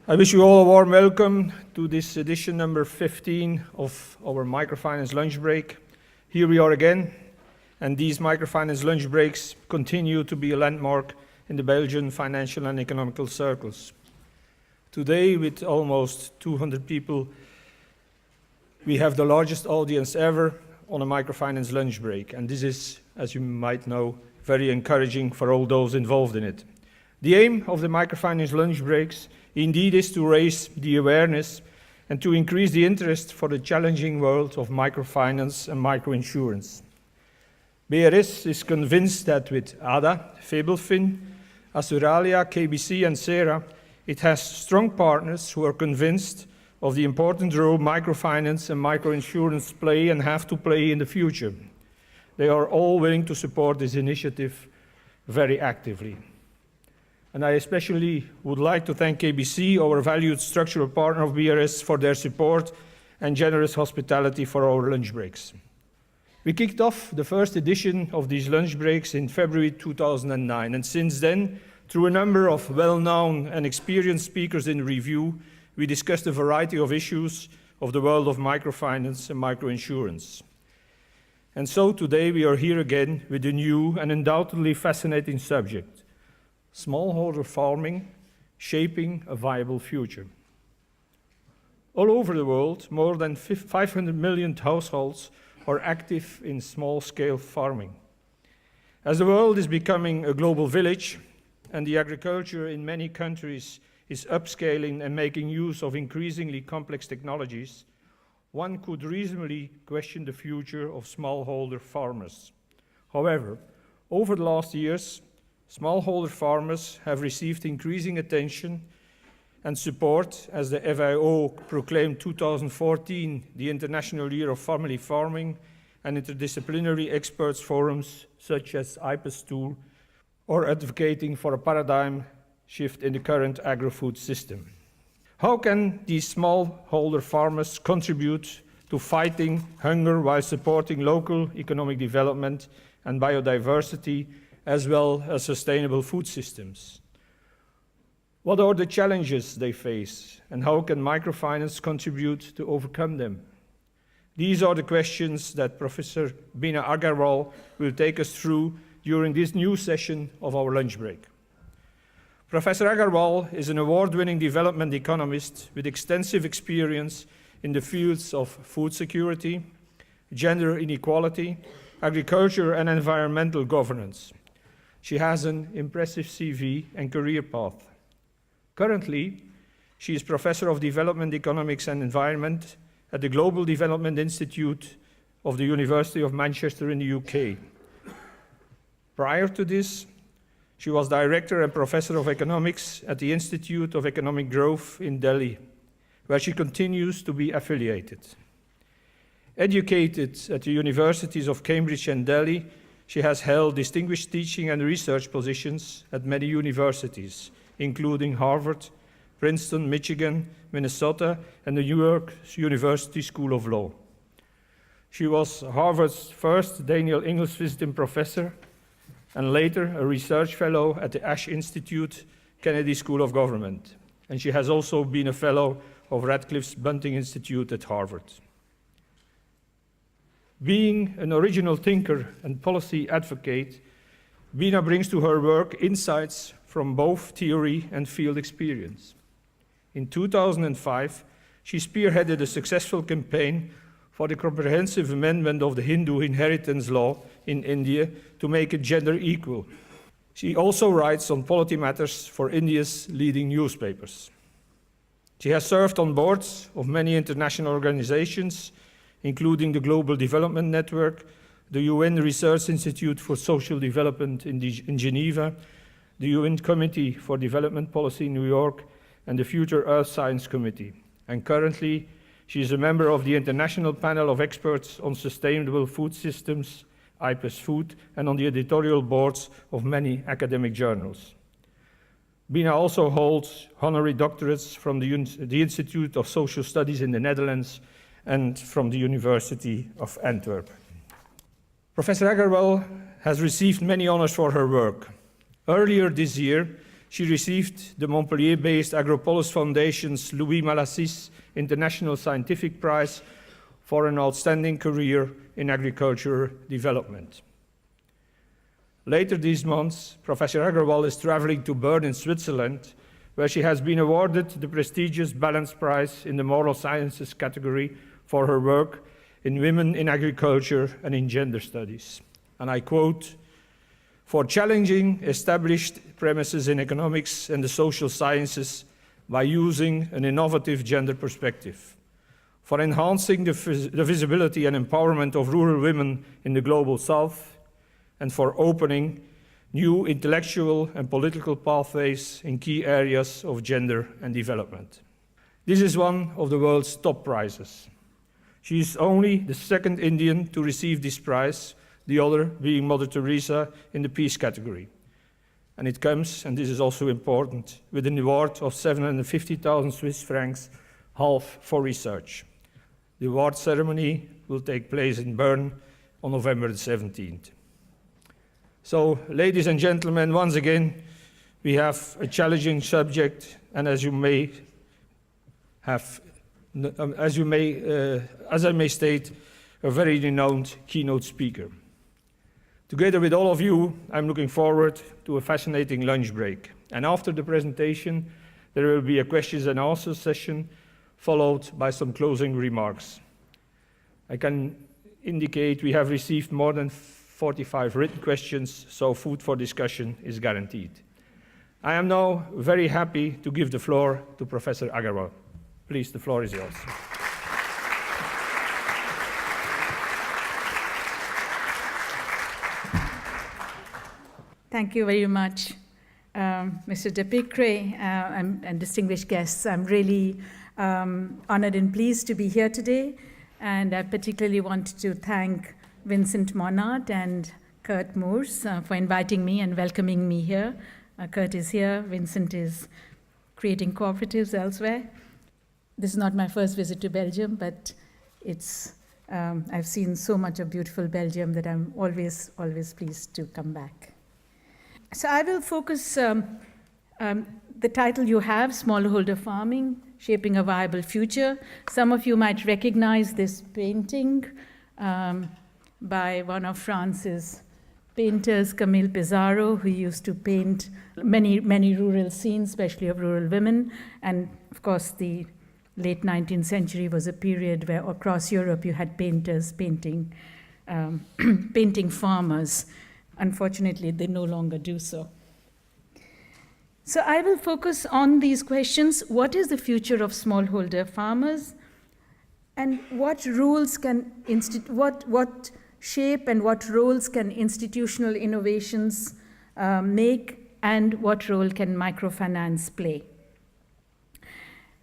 I wish you all a warm welcome to this edition number 15 of our Microfinance Lunch Break. Here we are again, and these Microfinance Lunch Breaks continue to be a landmark in the Belgian financial and economical circles. Today, with almost 200 people, we have the largest audience ever on a Microfinance Lunch Break, and this is, as you might know, very encouraging for all those involved in it. The aim of the Microfinance Lunch Breaks indeed is to raise the awareness and to increase the interest for the challenging world of microfinance and microinsurance. BRS is convinced that with ADA, Febelfin, Assuralia, KBC and SERA, it has strong partners who are convinced of the important role microfinance and microinsurance play and have to play in the future. They are all willing to support this initiative very actively. And I especially would like to thank KBC, our valued structural partner of BRS, for their support and generous hospitality for our lunch breaks. We kicked off the first edition of these lunch breaks in February 2009, and since then, through a number of well-known and experienced speakers in review, we discussed a variety of issues of the world of microfinance and microinsurance. And so today we are here again with a new and undoubtedly fascinating subject: smallholder farming, shaping a viable future. All over the world, more than 500 million households are active in small-scale farming. As the world is becoming a global village, and the agriculture in many countries is upscaling and making use of increasingly complex technologies, one could reasonably question the future of smallholder farmers. However, over the last years, smallholder farmers have received increasing attention and support as the FAO proclaimed 2014 the International Year of Family Farming, and interdisciplinary experts forums such as IPES2 are advocating for a paradigm shift in the current agri-food system. How can these smallholder farmers contribute to fighting hunger while supporting local economic development and biodiversity, as well as sustainable food systems? What are the challenges they face, and how can microfinance contribute to overcome them? These are the questions that Professor Bina Agarwal will take us through during this new session of our lunch break. Professor Agarwal is an award-winning development economist with extensive experience in the fields of food security, gender inequality, agriculture and environmental governance. She has an impressive CV and career path. Currently, she is Professor of Development Economics and Environment at the Global Development Institute of the University of Manchester in the UK. Prior to this, she was Director and Professor of Economics at the Institute of Economic Growth in Delhi, where she continues to be affiliated. Educated at the universities of Cambridge and Delhi, she has held distinguished teaching and research positions at many universities, including Harvard, Princeton, Michigan, Minnesota, and the New York University School of Law. She was Harvard's first Daniel Ingalls Visiting Professor, and later a research fellow at the Ash Institute, Kennedy School of Government. And she has also been a fellow of Radcliffe's Bunting Institute at Harvard. Being an original thinker and policy advocate, Bina brings to her work insights from both theory and field experience. In 2005, she spearheaded a successful campaign for the comprehensive amendment of the Hindu inheritance law in India to make it gender equal. She also writes on polity matters for India's leading newspapers. She has served on boards of many international organizations, including the Global Development Network, the UN Research Institute for Social Development in Geneva, the UN Committee for Development Policy in New York, and the Future Earth Science Committee. And currently, she is a member of the International Panel of Experts on Sustainable Food Systems, IPES Food, and on the editorial boards of many academic journals. Bina also holds honorary doctorates from the Institute of Social Studies in the Netherlands and from the University of Antwerp. Professor Agarwal has received many honors for her work. Earlier this year, She received the Montpellier-based Agropolis Foundation's Louis Malassis International Scientific Prize for an outstanding career in agriculture development. Later these months, Professor Agarwal is traveling to Bern in Switzerland, where she has been awarded the prestigious Balance Prize in the Moral Sciences category for her work in women in agriculture and in gender studies. And I quote, "For challenging established premises in economics and the social sciences by using an innovative gender perspective, for enhancing the visibility and empowerment of rural women in the global South, and for opening new intellectual and political pathways in key areas of gender and development." This is one of the world's top prizes. She is only the second Indian to receive this prize, the other being Mother Teresa in the peace category. And it comes, and this is also important, with an award of 750,000 Swiss francs, half for research. The award ceremony will take place in Bern on November the 17th. So, ladies and gentlemen, once again, we have a challenging subject, and as I may state, a very renowned keynote speaker. Together with all of you, I'm looking forward to a fascinating lunch break. And after the presentation, there will be a questions and answers session, followed by some closing remarks. I can indicate we have received more than 45 written questions, so food for discussion is guaranteed. I am now very happy to give the floor to Professor Agarwal. Please, the floor is yours. Thank you very much, Mr. De Picre, and distinguished guests. I'm really honored and pleased to be here today, and I particularly want to thank Vincent Monard and Kurt Moors for inviting me and welcoming me here. Kurt is here, Vincent is creating cooperatives elsewhere. This is not my first visit to Belgium, but I've seen so much of beautiful Belgium that I'm always pleased to come back. So I will focus, the title you have, Smallholder Farming, Shaping a Viable Future. Some of you might recognize this painting by one of France's painters, Camille Pissarro, who used to paint many rural scenes, especially of rural women. And of course, the late 19th century was a period where across Europe you had painters painting farmers. Unfortunately, they no longer do so. So I will focus on these questions. What is the future of smallholder farmers? And what rules can what shape and what roles can institutional innovations make, and what role can microfinance play?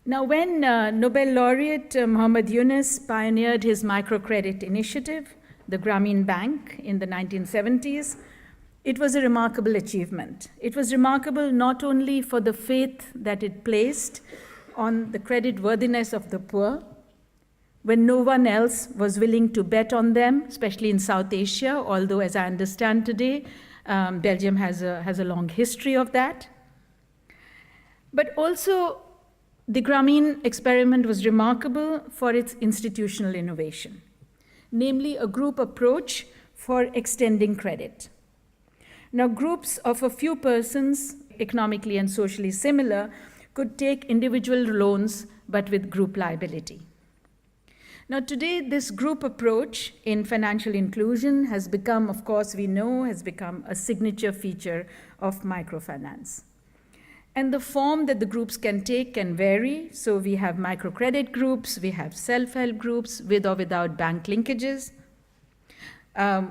Now, when Nobel laureate Muhammad Yunus pioneered his microcredit initiative, the Grameen Bank, in the 1970s, it was a remarkable achievement. It was remarkable not only for the faith that it placed on the creditworthiness of the poor, when no one else was willing to bet on them, especially in South Asia, although, as I understand today, Belgium has a long history of that. But also, the Grameen experiment was remarkable for its institutional innovation, namely a group approach for extending credit. Now, groups of a few persons, economically and socially similar, could take individual loans, but with group liability. Now, today, this group approach in financial inclusion has become, of course, we know, has become a signature feature of microfinance. And the form that the groups can take can vary. So we have microcredit groups, we have self-help groups with or without bank linkages.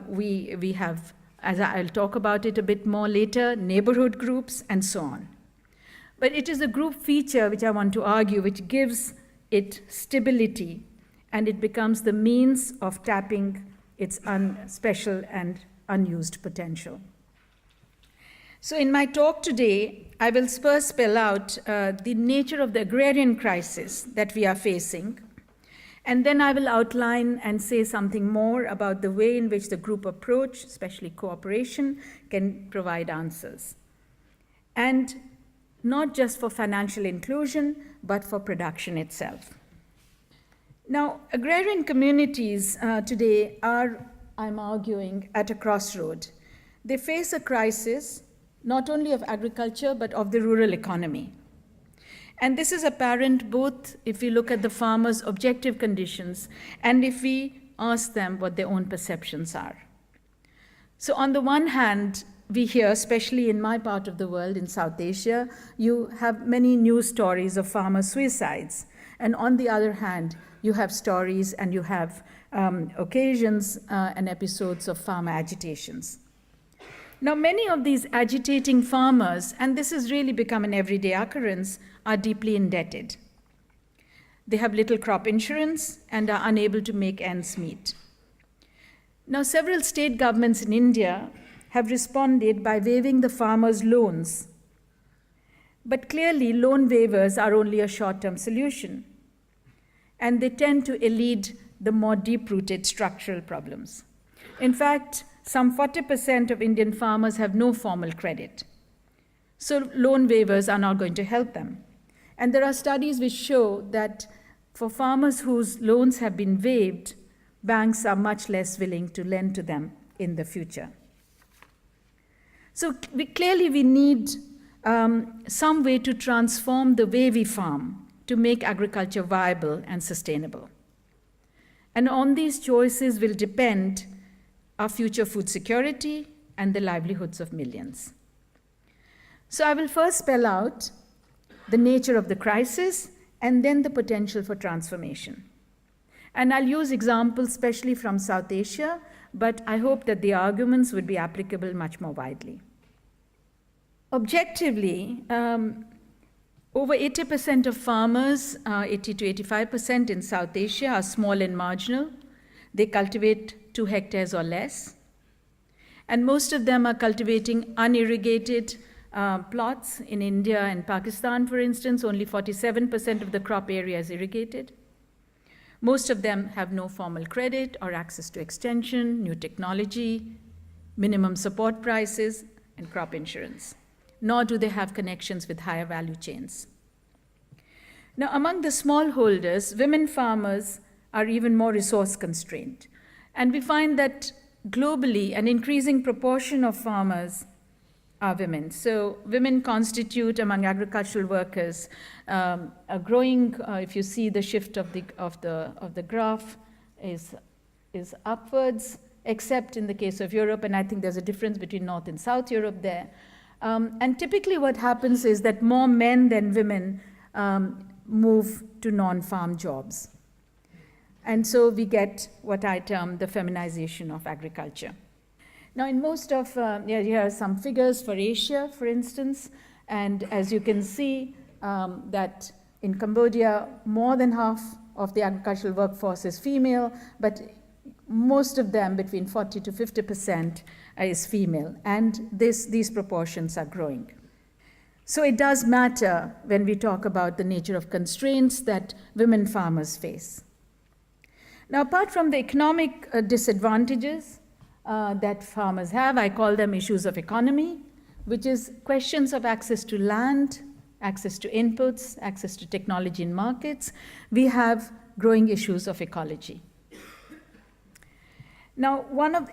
We have, as I'll talk about it a bit more later, neighborhood groups and so on. But it is a group feature, which I want to argue, which gives it stability, and it becomes the means of tapping its special and unused potential. So in my talk today, I will first spell out the nature of the agrarian crisis that we are facing, and then I will outline and say something more about the way in which the group approach, especially cooperation, can provide answers. And not just for financial inclusion, but for production itself. Now, agrarian communities today are, I'm arguing, at a crossroad. They face a crisis not only of agriculture, but of the rural economy. And this is apparent both if we look at the farmers' objective conditions and if we ask them what their own perceptions are. So on the one hand, we hear, especially in my part of the world, in South Asia, you have many news stories of farmer suicides. And on the other hand, you have stories and you have occasions and episodes of farmer agitations. Now, many of these agitating farmers, and this has really become an everyday occurrence, are deeply indebted. They have little crop insurance and are unable to make ends meet. Now, several state governments in India have responded by waiving the farmers' loans. But clearly, loan waivers are only a short-term solution, and they tend to elude the more deep-rooted structural problems. In fact, some 40% of Indian farmers have no formal credit. So loan waivers are not going to help them. And there are studies which show that for farmers whose loans have been waived, banks are much less willing to lend to them in the future. So clearly we need some way to transform the way we farm to make agriculture viable and sustainable. And on these choices will depend our future food security and the livelihoods of millions. So I will first spell out the nature of the crisis and then the potential for transformation. And I'll use examples especially from South Asia, but I hope that the arguments would be applicable much more widely. Objectively, over 80% of farmers, 80 to 85% in South Asia, are small and marginal. They cultivate 2 hectares or less. And most of them are cultivating unirrigated plots. In India and Pakistan, for instance, only 47% of the crop area is irrigated. Most of them have no formal credit or access to extension, new technology, minimum support prices, and crop insurance. Nor do they have connections with higher value chains. Now, among the smallholders, women farmers are even more resource constrained. And we find that globally, an increasing proportion of farmers are women. So women constitute, among agricultural workers, a growing, if you see the shift of the graph is upwards, except in the case of Europe, and I think there's a difference between North and South Europe there. And typically what happens is that more men than women move to non-farm jobs. And so we get what I term the feminization of agriculture. Now, in most of, here are some figures for Asia, for instance, and as you can see that in Cambodia, more than half of the agricultural workforce is female, but most of them, between 40 to 50%, is female, and these proportions are growing. So it does matter when we talk about the nature of constraints that women farmers face. Now, apart from the economic disadvantages that farmers have, I call them issues of economy, which is questions of access to land, access to inputs, access to technology in markets. We have growing issues of ecology. Now,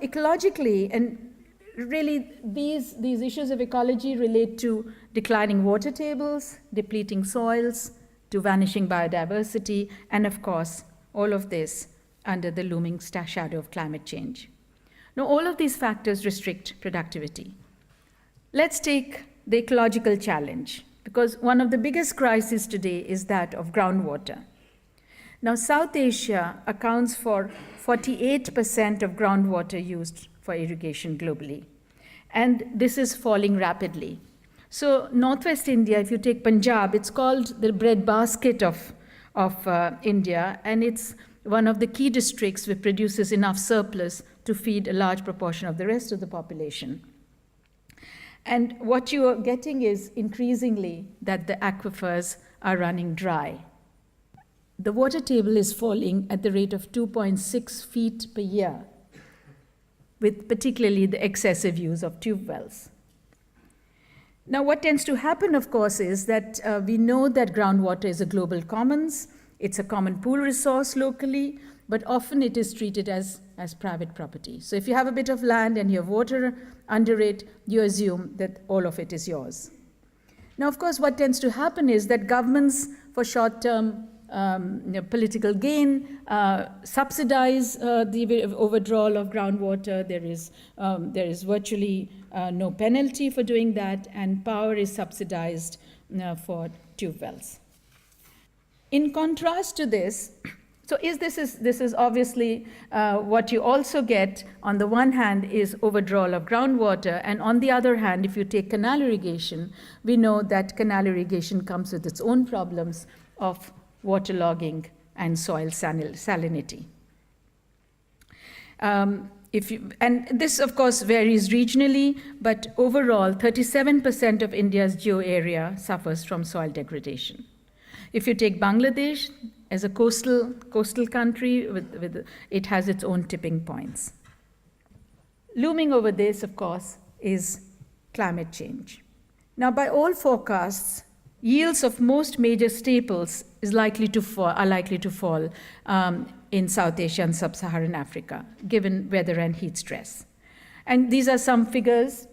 ecologically, and really these issues of ecology relate to declining water tables, depleting soils, to vanishing biodiversity, and of course, all of this under the looming shadow of climate change. Now, all of these factors restrict productivity. Let's take the ecological challenge, because one of the biggest crises today is that of groundwater. Now, South Asia accounts for 48% of groundwater used for irrigation globally, and this is falling rapidly. So Northwest India, if you take Punjab, it's called the breadbasket of India, and it's one of the key districts which produces enough surplus to feed a large proportion of the rest of the population. And what you are getting is increasingly that the aquifers are running dry. The water table is falling at the rate of 2.6 feet per year, with particularly the excessive use of tube wells. Now, what tends to happen, of course, is that we know that groundwater is a global commons. It's a common pool resource locally, but often it is treated as private property. So if you have a bit of land and you have water under it, you assume that all of it is yours. Now, of course, what tends to happen is that governments, for short-term political gain, subsidize the overdrawal of groundwater. There is virtually no penalty for doing that, and power is subsidized for tube wells. In contrast to this, this is obviously what you also get. On the one hand is overdrawal of groundwater, and on the other hand, if you take canal irrigation, we know that canal irrigation comes with its own problems of waterlogging and soil salinity. And this, of course, varies regionally, but overall, 37% of India's geo area suffers from soil degradation. If you take Bangladesh as a coastal country, it has its own tipping points. Looming over this, of course, is climate change. Now, by all forecasts, yields of most major staples are likely to fall in South Asia and Sub-Saharan Africa, given weather and heat stress. And these are some figures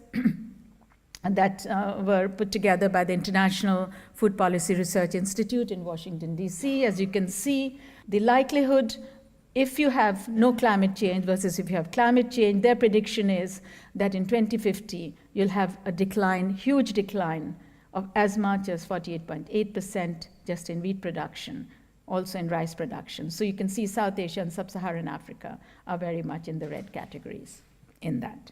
that were put together by the International Food Policy Research Institute in Washington, D.C. As you can see, the likelihood, if you have no climate change versus if you have climate change, their prediction is that in 2050, you'll have a decline, huge decline, of as much as 48.8% just in wheat production, also in rice production. So you can see South Asia and Sub-Saharan Africa are very much in the red categories in that.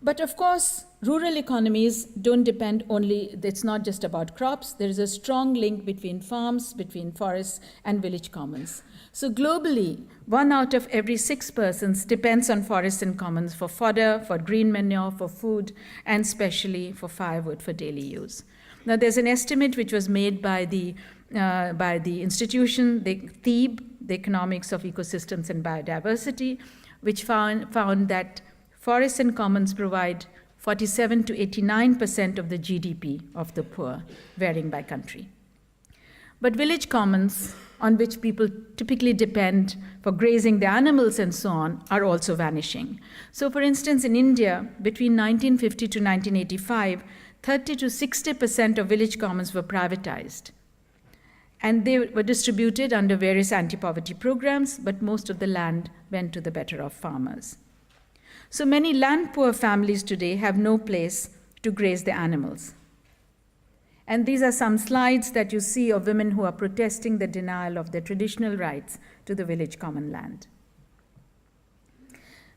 But of course, rural economies don't depend only, it's not just about crops. There is a strong link between farms, between forests and village commons. So globally, 1 out of every 6 persons depends on forests and commons for fodder, for green manure, for food, and especially for firewood for daily use. Now, there's an estimate which was made by the institution, the THEBE, the Economics of Ecosystems and Biodiversity, which found that forests and commons provide 47 to 89% of the GDP of the poor, varying by country. But village commons, on which people typically depend for grazing their animals and so on, are also vanishing. So for instance, in India, between 1950 to 1985, 30 to 60% of village commons were privatized. And they were distributed under various anti-poverty programs, but most of the land went to the better off farmers. So many land-poor families today have no place to graze their animals. And these are some slides that you see of women who are protesting the denial of their traditional rights to the village common land.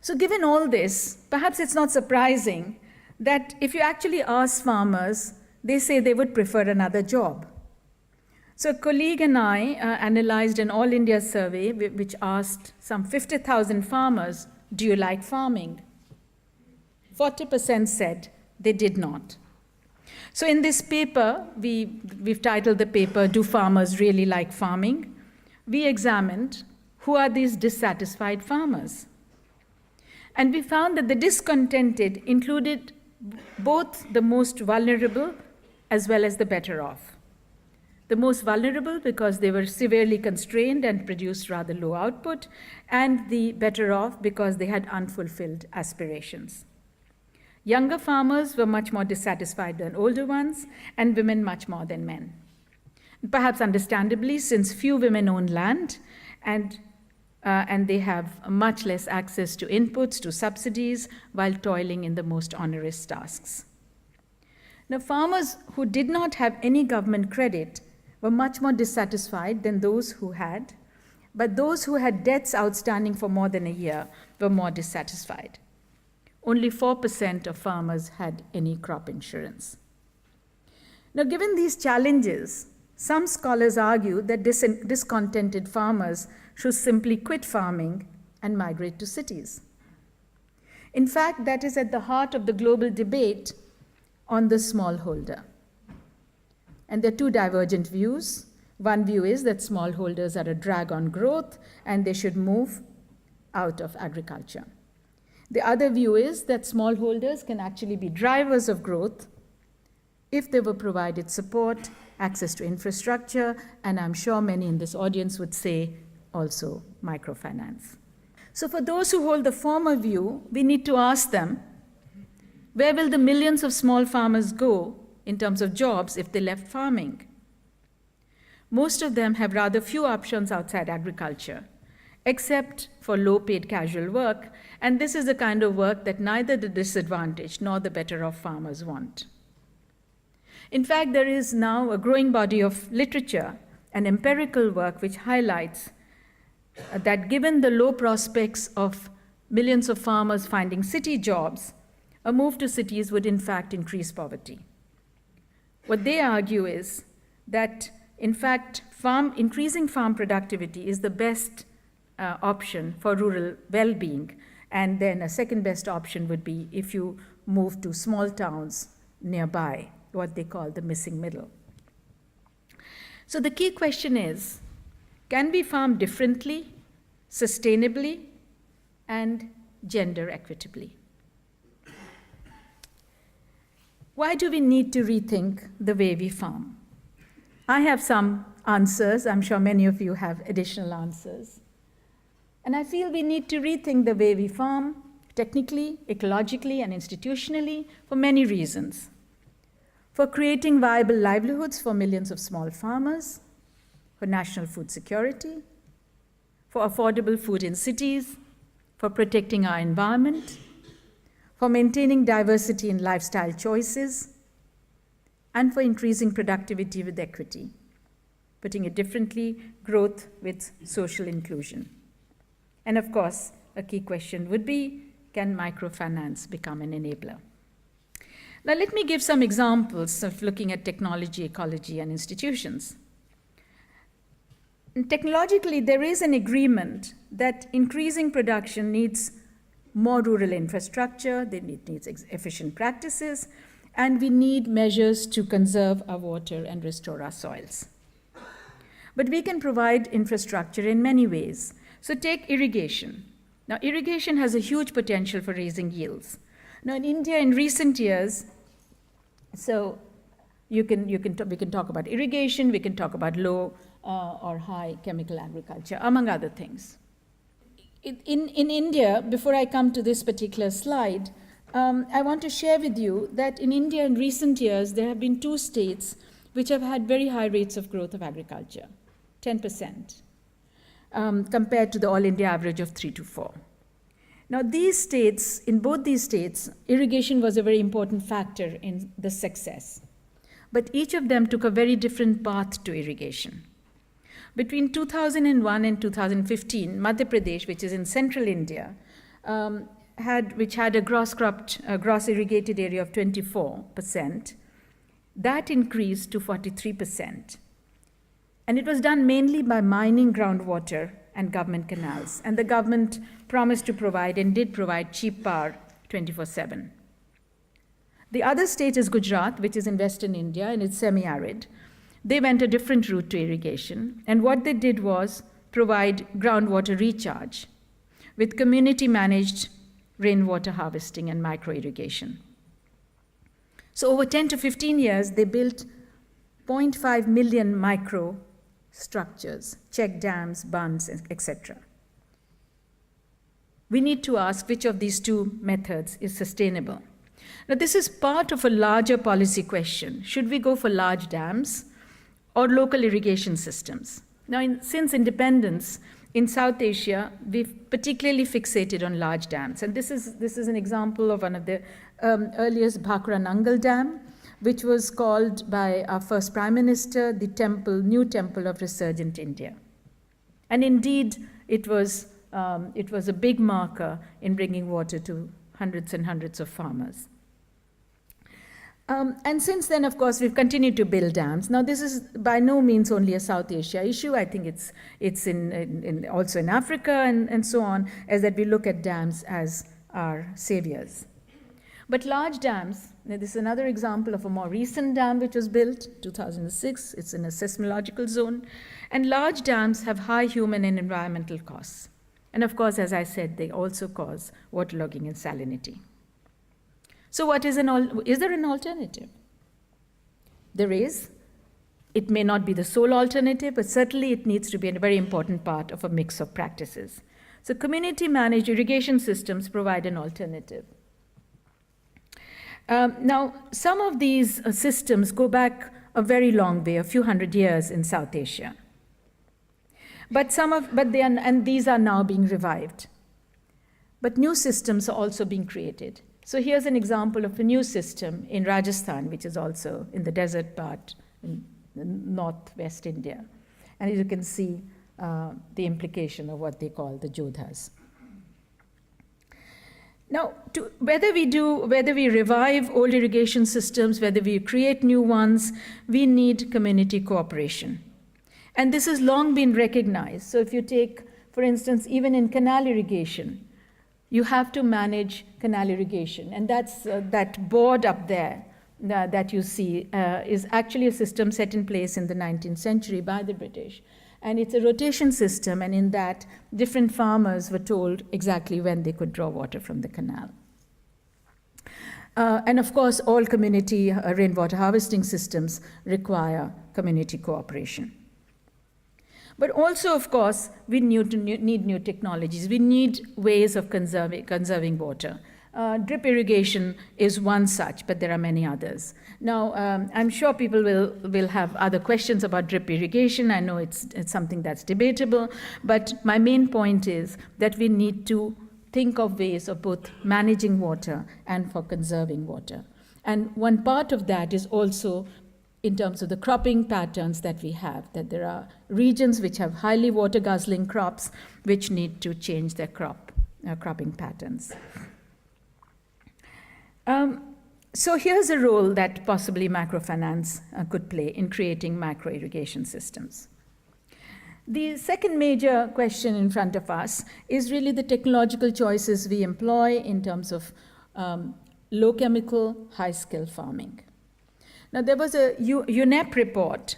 So given all this, perhaps it's not surprising that if you actually ask farmers, they say they would prefer another job. So a colleague and I analyzed an All India survey which asked some 50,000 farmers, do you like farming? 40% said they did not. So in this paper, we've titled the paper, Do Farmers Really Like Farming? We examined who are these dissatisfied farmers. And we found that the discontented included both the most vulnerable as well as the better off. The most vulnerable because they were severely constrained and produced rather low output, and the better off because they had unfulfilled aspirations. Younger farmers were much more dissatisfied than older ones, and women much more than men. Perhaps understandably, since few women own land, and they have much less access to inputs, to subsidies, while toiling in the most onerous tasks. Now, farmers who did not have any government credit were much more dissatisfied than those who had, but those who had debts outstanding for more than a year were more dissatisfied. Only 4% of farmers had any crop insurance. Now, given these challenges, some scholars argue that discontented farmers should simply quit farming and migrate to cities. In fact, that is at the heart of the global debate on the smallholder. And there are two divergent views. One view is that smallholders are a drag on growth and they should move out of agriculture. The other view is that smallholders can actually be drivers of growth if they were provided support, access to infrastructure, and I'm sure many in this audience would say also microfinance. So for those who hold the former view, we need to ask them, where will the millions of small farmers go in terms of jobs if they left farming? Most of them have rather few options outside agriculture, except for low-paid casual work, and this is the kind of work that neither the disadvantaged nor the better-off farmers want. In fact, there is now a growing body of literature and empirical work which highlights that given the low prospects of millions of farmers finding city jobs, a move to cities would in fact increase poverty. What they argue is that, in fact, increasing farm productivity is the best option for rural well-being, and then a second best option would be if you move to small towns nearby, what they call the missing middle. So the key question is, can we farm differently, sustainably, and gender equitably? Why do we need to rethink the way we farm? I have some answers. I'm sure many of you have additional answers. And I feel we need to rethink the way we farm, technically, ecologically, and institutionally, for many reasons. For creating viable livelihoods for millions of small farmers, for national food security, for affordable food in cities, for protecting our environment, for maintaining diversity in lifestyle choices, and for increasing productivity with equity. Putting it differently, growth with social inclusion. And of course, a key question would be, can microfinance become an enabler? Now, let me give some examples of looking at technology, ecology, and institutions. And technologically, there is an agreement that increasing production needs more rural infrastructure, it needs efficient practices, and we need measures to conserve our water and restore our soils. But we can provide infrastructure in many ways. So take irrigation. Now, irrigation has a huge potential for raising yields. Now, in India, in recent years, so we can talk about irrigation, we can talk about low or high chemical agriculture, among other things. In India, before I come to this particular slide, I want to share with you that in India, in recent years, there have been 2 states which have had very high rates of growth of agriculture, 10%, compared to the all India average of 3 to 4. Now, in both these states, irrigation was a very important factor in the success. But each of them took a very different path to irrigation. Between 2001 and 2015, Madhya Pradesh, which is in central India, which had a gross irrigated area of 24%, that increased to 43%. And it was done mainly by mining groundwater and government canals. And the government promised to provide and did provide cheap power 24/7. The other state is Gujarat, which is in western India, and it's semi-arid. They went a different route to irrigation. And what they did was provide groundwater recharge with community-managed rainwater harvesting and micro-irrigation. So over 10 to 15 years, they built 0.5 million micro structures, check dams, bunds, etc. We need to ask which of these 2 methods is sustainable. Now, this is part of a larger policy question. Should we go for large dams or local irrigation systems? Now, since independence, in South Asia, we've particularly fixated on large dams. And this is an example of one of the earliest Bhakra Nangal Dam, which was called by our first Prime Minister the new temple of resurgent India. And indeed, it was a big marker in bringing water to hundreds and hundreds of farmers. And since then, of course, we've continued to build dams. Now, this is by no means only a South Asia issue. I think it's also in Africa and so on, as that we look at dams as our saviors. But large dams, this is another example of a more recent dam which was built, 2006. It's in a seismological zone. And large dams have high human and environmental costs. And of course, as I said, they also cause waterlogging and salinity. So is there an alternative? There is. It may not be the sole alternative, but certainly it needs to be a very important part of a mix of practices. So community-managed irrigation systems provide an alternative. Now, some of these systems go back a very long way, a few hundred years in South Asia. But these are now being revived. But new systems are also being created. So here's an example of a new system in Rajasthan, which is also in the desert part in northwest India. And as you can see, the implication of what they call the Jodhas. Now, whether we revive old irrigation systems, whether we create new ones, we need community cooperation. And this has long been recognized. So if you take, for instance, even in canal irrigation, you have to manage canal irrigation. And that's that board up there that you see is actually a system set in place in the 19th century by the British. And it's a rotation system, and in that, different farmers were told exactly when they could draw water from the canal. And of course, all community rainwater harvesting systems require community cooperation. But also, of course, we need new technologies. We need ways of conserving water. Drip irrigation is one such, but there are many others. Now, I'm sure people will have other questions about drip irrigation. I know it's something that's debatable, but my main point is that we need to think of ways of both managing water and for conserving water. And one part of that is also in terms of the cropping patterns that we have, that there are regions which have highly water-guzzling crops which need to change their cropping patterns. So here's a role that possibly microfinance could play in creating micro-irrigation systems. The second major question in front of us is really the technological choices we employ in terms of low-chemical, high-skill farming. Now, there was a UNEP report,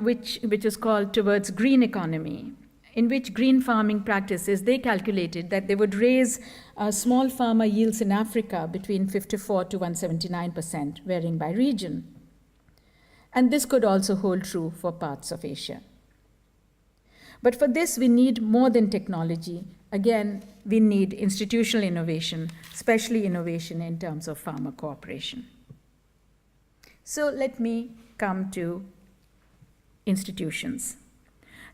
which is called Towards Green Economy, in which green farming practices, they calculated that they would raise small farmer yields in Africa between 54 to 179%, varying by region. And this could also hold true for parts of Asia. But for this, we need more than technology. Again, we need institutional innovation, especially innovation in terms of farmer cooperation. So let me come to institutions.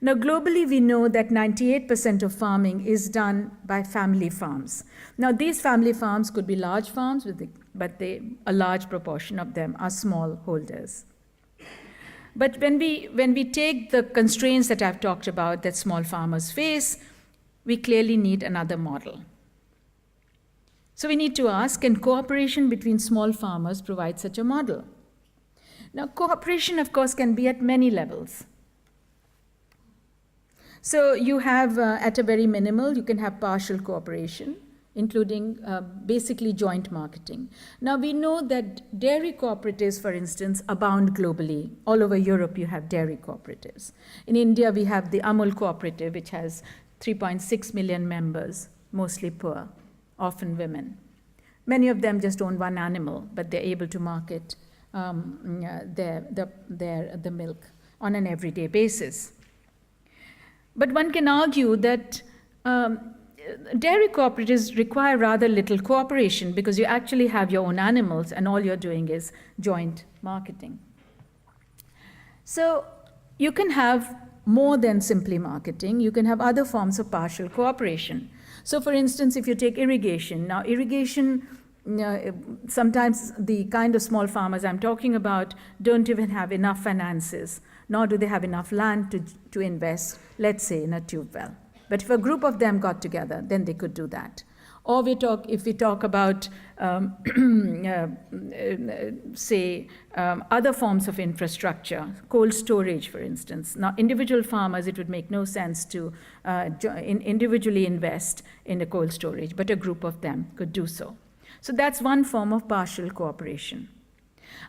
Now, globally, we know that 98% of farming is done by family farms. Now, these family farms could be large farms, but a large proportion of them are smallholders. But when we take the constraints that I've talked about that small farmers face, we clearly need another model. So we need to ask, can cooperation between small farmers provide such a model? Now, cooperation, of course, can be at many levels. So you have, at a very minimal, you can have partial cooperation, including basically joint marketing. Now, we know that dairy cooperatives, for instance, abound globally. All over Europe, you have dairy cooperatives. In India, we have the Amul cooperative, which has 3.6 million members, mostly poor, often women. Many of them just own one animal, but they're able to market the milk on an everyday basis. But one can argue that dairy cooperatives require rather little cooperation because you actually have your own animals and all you're doing is joint marketing. So you can have more than simply marketing. You can have other forms of partial cooperation. So for instance, if you take irrigation, now irrigation, sometimes the kind of small farmers I'm talking about don't even have enough finances, nor do they have enough land to invest, let's say, in a tube well. But if a group of them got together, then they could do that. Or if we talk about, say, other forms of infrastructure, cold storage, for instance. Now, individual farmers, it would make no sense to individually invest in a cold storage, but a group of them could do so. So that's one form of partial cooperation.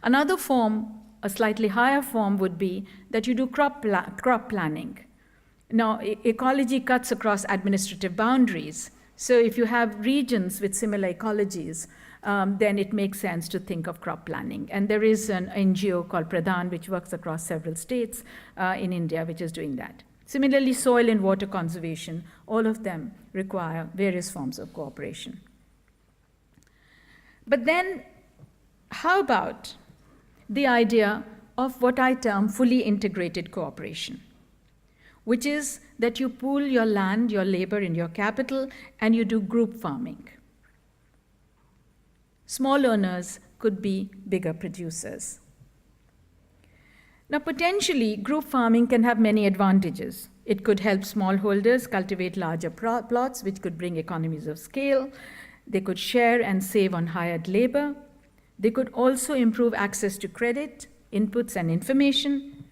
Another form, a slightly higher form, would be that you do crop planning. Now, ecology cuts across administrative boundaries. So if you have regions with similar ecologies, then it makes sense to think of crop planning. And there is an NGO called Pradhan, which works across several states in India, which is doing that. Similarly, soil and water conservation, all of them require various forms of cooperation. But then, how about the idea of what I term fully integrated cooperation, which is that you pool your land, your labor, and your capital, and you do group farming. Small owners could be bigger producers. Now, potentially, group farming can have many advantages. It could help smallholders cultivate larger plots, which could bring economies of scale. They could share and save on hired labor. They could also improve access to credit, inputs, and information,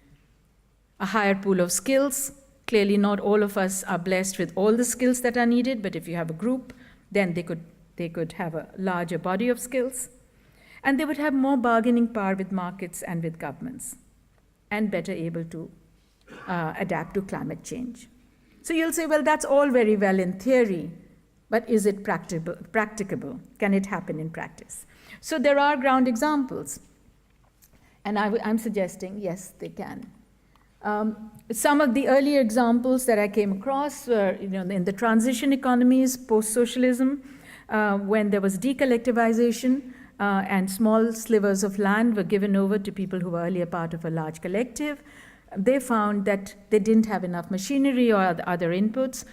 a higher pool of skills. Clearly, not all of us are blessed with all the skills that are needed, but if you have a group, then they could have a larger body of skills. And they would have more bargaining power with markets and with governments, and better able to adapt to climate change. So you'll say, well, that's all very well in theory, but is it practicable? Can it happen in practice? So there are ground examples, and I'm suggesting, yes, they can. Some of the earlier examples that I came across were in the transition economies, post-socialism, when there was decollectivization and small slivers of land were given over to people who were earlier part of a large collective. They found that they didn't have enough machinery or other inputs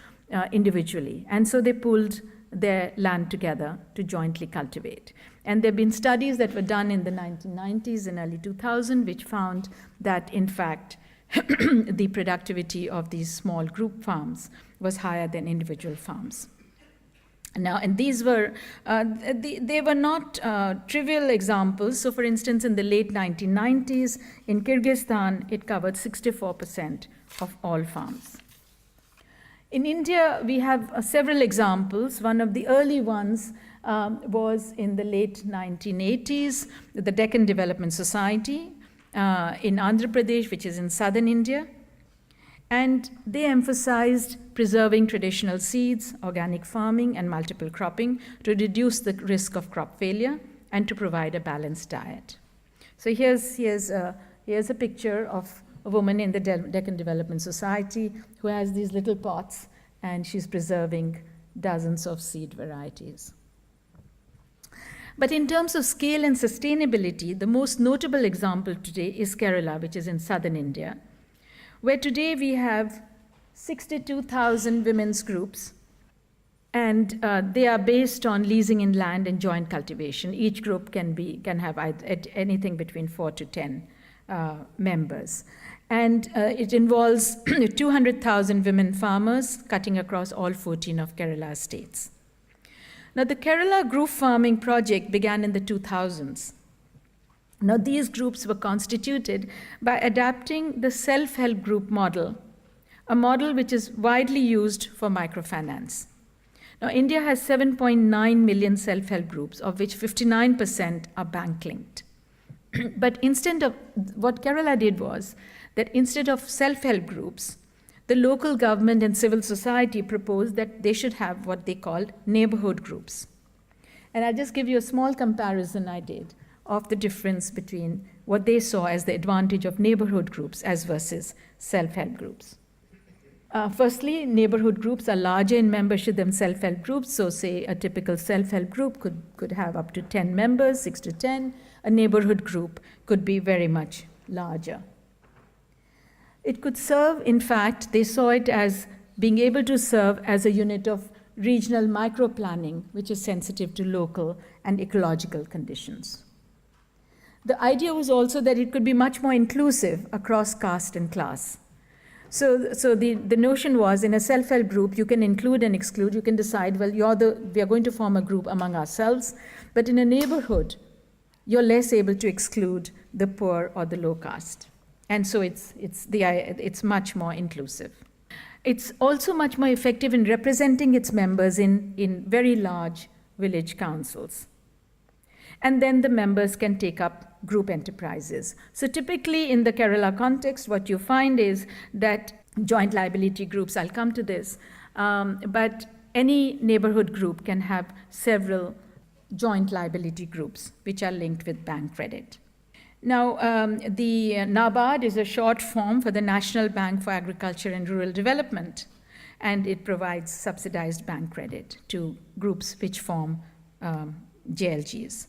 individually, and so they pooled their land together to jointly cultivate. And there have been studies that were done in the 1990s and early 2000s which found that, in fact, the productivity of these small group farms was higher than individual farms. Now, and these were, they were not trivial examples. So, for instance, in the late 1990s, in Kyrgyzstan, it covered 64% of all farms. In India, we have several examples. One of the early ones was in the late 1980s, the Deccan Development Society in Andhra Pradesh, which is in southern India. And they emphasized preserving traditional seeds, organic farming, and multiple cropping to reduce the risk of crop failure and to provide a balanced diet. So here's a picture of a woman in the Deccan Development Society who has these little pots, and she's preserving dozens of seed varieties. But in terms of scale and sustainability, the most notable example today is Kerala, which is in southern India, where today we have 62,000 women's groups, and they are based on leasing in land and joint cultivation. Each group can have anything between 4 to 10 members. And it involves 200,000 women farmers cutting across all 14 of Kerala's states. Now, the Kerala group farming project began in the 2000s. Now, these groups were constituted by adapting the self-help group model, a model which is widely used for microfinance. Now, India has 7.9 million self-help groups, of which 59% are bank-linked. But instead of, what Kerala did was that instead of self-help groups, the local government and civil society proposed that they should have what they called neighborhood groups. And I'll just give you a small comparison I did of the difference between what they saw as the advantage of neighborhood groups as versus self-help groups. Firstly, neighborhood groups are larger in membership than self-help groups. So say a typical self-help group could have up to 10 members, 6 to 10. A neighborhood group could be very much larger. It could serve, in fact, they saw it as being able to serve as a unit of regional micro-planning, which is sensitive to local and ecological conditions. The idea was also that it could be much more inclusive across caste and class. So the notion was, in a self-help group, you can include and exclude. You can decide, well, we are going to form a group among ourselves. But in a neighborhood, you're less able to exclude the poor or the low caste. And so it's much more inclusive. It's also much more effective in representing its members in very large village councils. And then the members can take up group enterprises. So typically in the Kerala context, what you find is that joint liability groups, I'll come to this, but any neighborhood group can have several joint liability groups, which are linked with bank credit. Now, the NABARD is a short form for the National Bank for Agriculture and Rural Development, and it provides subsidized bank credit to groups which form JLGs.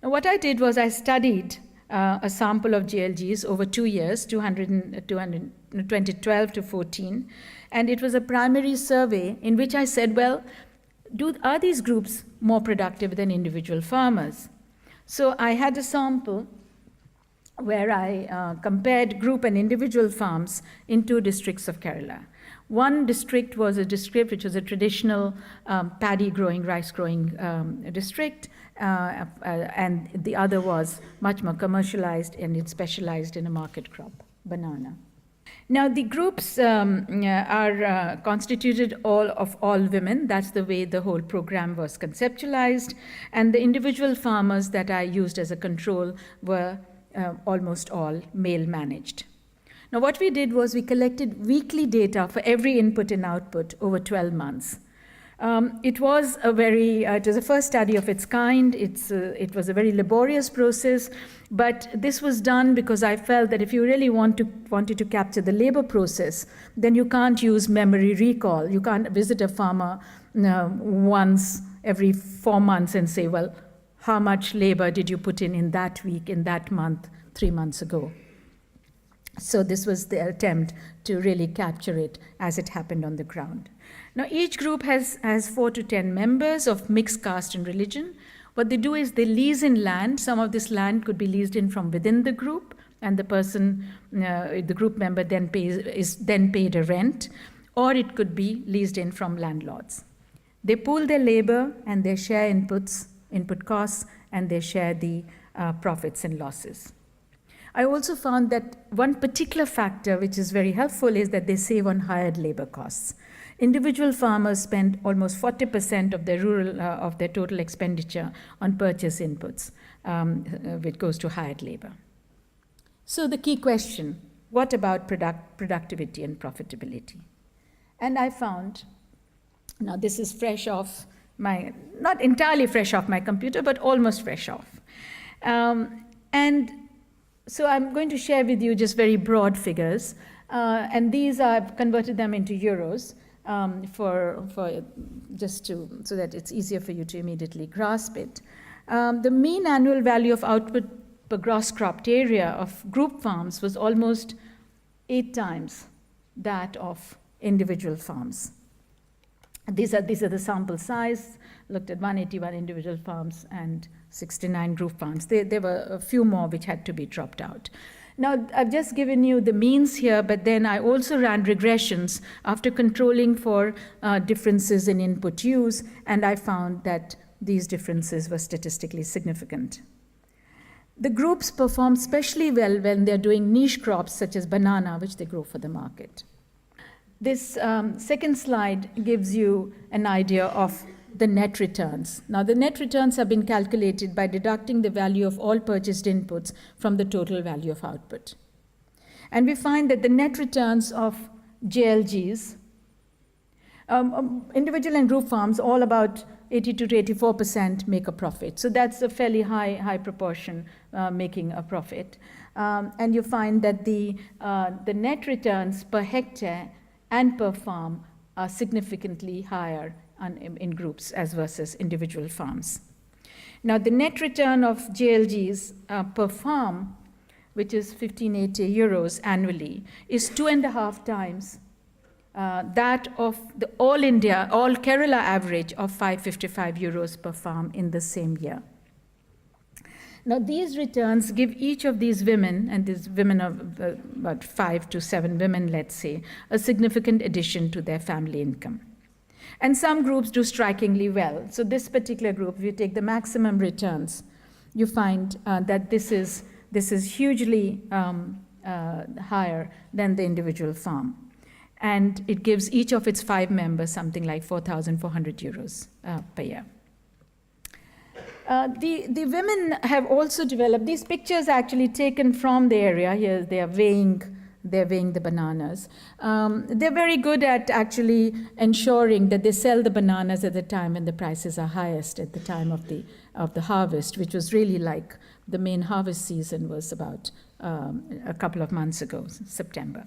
Now, what I did was I studied a sample of JLGs over 2 years, 2012 to 14, and it was a primary survey in which I said, well, are these groups more productive than individual farmers? So I had a sample where I compared group and individual farms in 2 districts of Kerala. One district was a district which was a traditional paddy growing, rice growing district, and the other was much more commercialized, and it specialized in a market crop, banana. Now, the groups are constituted of all women. That's the way the whole program was conceptualized. And the individual farmers that I used as a control were almost all male managed. Now, what we did was we collected weekly data for every input and output over 12 months. It was a first study of its kind. It was a very laborious process, but this was done because I felt that if you really wanted to capture the labor process, then you can't use memory recall. You can't visit a farmer once every 4 months and say, well, how much labor did you put in that week, in that month, 3 months ago? So this was the attempt to really capture it as it happened on the ground. Now, each group has 4 to 10 members of mixed caste and religion. What they do is they lease in land. Some of this land could be leased in from within the group, and the group member is then paid a rent, or it could be leased in from landlords. They pool their labor and they share input costs, and they share the profits and losses. I also found that one particular factor which is very helpful is that they save on hired labor costs. Individual farmers spend almost 40% of their total expenditure on purchase inputs, which goes to hired labor. So the key question, what about productivity and profitability? And I found, now this is fresh off not entirely fresh off my computer, but almost fresh off. And so I'm going to share with you just very broad figures, and these I've converted them into euros so that it's easier for you to immediately grasp it. The mean annual value of output per gross cropped area of group farms was almost 8 times that of individual farms. These are the sample size. Looked at 181 individual farms and 69 group farms. There were a few more which had to be dropped out. Now, I've just given you the means here, but then I also ran regressions after controlling for differences in input use, and I found that these differences were statistically significant. The groups perform especially well when they're doing niche crops such as banana, which they grow for the market. This second slide gives you an idea of the net returns. Now, the net returns have been calculated by deducting the value of all purchased inputs from the total value of output. And we find that the net returns of JLGs, individual and group farms, all about 82 to 84% make a profit. So that's a fairly high proportion making a profit. And you find that the net returns per hectare and per farm are significantly higher in groups as versus individual farms. Now, the net return of JLGs per farm, which is 1580 euros annually, is 2.5 times that of the all Kerala average of 555 euros per farm in the same year. Now, these returns give each of these women, and these women of about 5 to 7 women, let's say, a significant addition to their family income. And some groups do strikingly well. So this particular group, if you take the maximum returns, you find that this is hugely higher than the individual farm. And it gives each of its 5 members something like 4,400 euros per year. The women have also developed, these pictures actually taken from the area. Here they are weighing they're weighing the bananas. They're very good at actually ensuring that they sell the bananas at the time when the prices are highest, at the time of the harvest, which was really like the main harvest season was about a couple of months ago, September.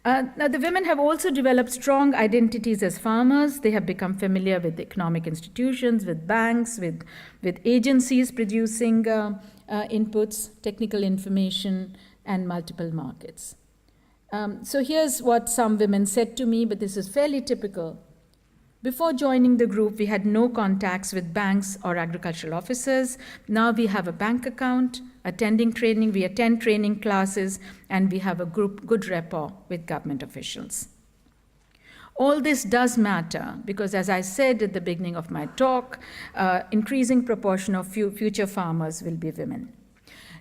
Now, the women have also developed strong identities as farmers. They have become familiar with economic institutions, with banks, with agencies producing inputs, technical information, and multiple markets. So here's what some women said to me, but this is fairly typical. Before joining the group, we had no contacts with banks or agricultural officers. Now we have a bank account, attending training, we attend training classes, and we have a good rapport with government officials. All this does matter because, as I said at the beginning of my talk, increasing proportion of future farmers will be women.